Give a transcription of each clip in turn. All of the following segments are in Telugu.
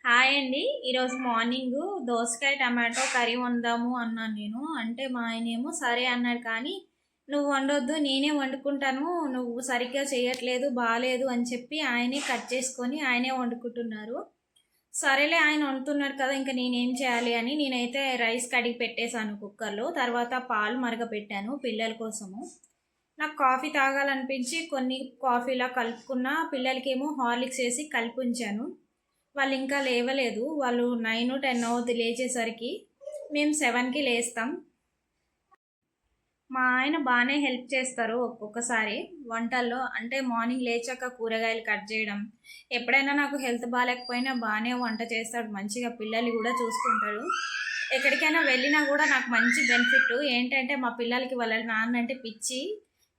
హాయ్ అండి. ఈరోజు మార్నింగ్ దోసకాయ టమాటో కర్రీ వండాము అన్నాను నేను. అంటే మా ఆయనేమో సరే అన్నాడు. కానీ నువ్వు వండొద్దు, నేనే వండుకుంటాను, నువ్వు సరిగ్గా చేయట్లేదు, బాగాలేదు అని చెప్పి ఆయనే కట్ చేసుకొని ఆయనే వండుకుంటున్నారు. సరేలే, ఆయన వండుతున్నాడు కదా, ఇంకా నేనేం చేయాలి అని నేనైతే రైస్ కడిగి పెట్టేశాను కుక్కర్లో. తర్వాత పాలు మరగపెట్టాను పిల్లల కోసము. నాకు కాఫీ తాగాలనిపించి కొన్ని కాఫీలా కలుపుకున్న, పిల్లలకేమో హార్లిక్స్ వేసి కలిపి ఉంచాను. వాళ్ళు ఇంకా లేవలేదు. వాళ్ళు 9-10 అవుద్ది లేచేసరికి. మేము 7కి లేస్తాం. మా ఆయన బాగానే హెల్ప్ చేస్తారు ఒక్కొక్కసారి వంటల్లో. అంటే మార్నింగ్ లేచాక కూరగాయలు కట్ చేయడం, ఎప్పుడైనా నాకు హెల్త్ బాగాలేకపోయినా బాగానే వంట చేస్తాడు, మంచిగా పిల్లల్ని కూడా చూసుకుంటాడు. ఎక్కడికైనా వెళ్ళినా కూడా నాకు మంచి బెనిఫిట్ ఏంటంటే, మా పిల్లలకి వాళ్ళ నాన్న అంటే పిచ్చి.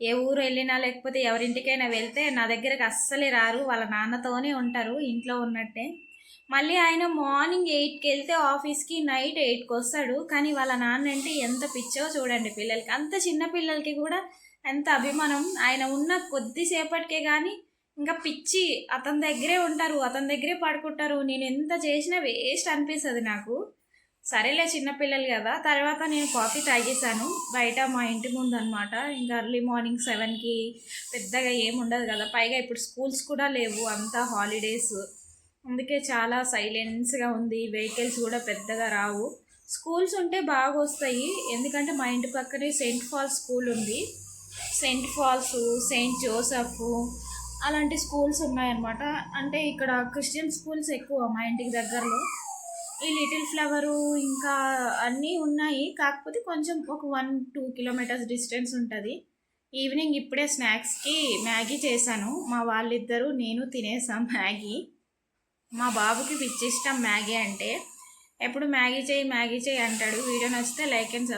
ఏ ఊరు వెళ్ళినా లేకపోతే ఎవరింటికైనా వెళ్తే నా దగ్గరకు అస్సలే రారు, వాళ్ళ నాన్నతోనే ఉంటారు ఇంట్లో ఉన్నట్టే. మళ్ళీ ఆయన మార్నింగ్ 8కి వెళ్తే ఆఫీస్కి నైట్ 8కి వస్తాడు. కానీ వాళ్ళ నాన్న అంటే ఎంత పిచ్చో చూడండి పిల్లలకి. అంత చిన్న పిల్లలకి కూడా ఎంత అభిమానం. ఆయన ఉన్న కొద్దిసేపటికే కానీ ఇంకా పిచ్చి అతని దగ్గరే ఉంటారు, అతని దగ్గరే పడుకుంటారు. నేను ఎంత చేసినా వేస్ట్ అనిపిస్తుంది నాకు. సరేలే, చిన్నపిల్లలు కదా. తర్వాత నేను కాఫీ తాగేసాను బయట మా ఇంటి ముందు అనమాట. ఇంకా ఎర్లీ మార్నింగ్ 7కి పెద్దగా ఏముండదు కదా. పైగా ఇప్పుడు స్కూల్స్ కూడా లేవు, అంతా హాలిడేస్. అందుకే చాలా సైలెన్స్గా ఉంది. వెహికల్స్ కూడా పెద్దగా రావు. స్కూల్స్ ఉంటే బాగా వస్తాయి, ఎందుకంటే మా ఇంటి పక్కనే సెయింట్ ఫాల్స్ స్కూల్ ఉంది. సెయింట్ ఫాల్స్, సెయింట్ జోసెఫ్ అలాంటి స్కూల్స్ ఉన్నాయన్నమాట. అంటే ఇక్కడ క్రిస్టియన్ స్కూల్స్ ఎక్కువ మా ఇంటికి దగ్గరలో. ఈ లిటిల్ ఫ్లవరు ఇంకా అన్నీ ఉన్నాయి, కాకపోతే కొంచెం ఒక 1-2 కిలోమీటర్స్ డిస్టెన్స్ ఉంటుంది. ఈవినింగ్ ఇప్పుడే స్నాక్స్కి మ్యాగీ చేశాను. మా వాళ్ళిద్దరూ నేను తినేసాం మ్యాగీ. మా బాబుకి పిచ్చి ఇష్టం మ్యాగీ అంటే. ఎప్పుడు మ్యాగీ చేయి మ్యాగీ చేయి అంటాడు. వీడియో నచ్చితే లైక్ అండ్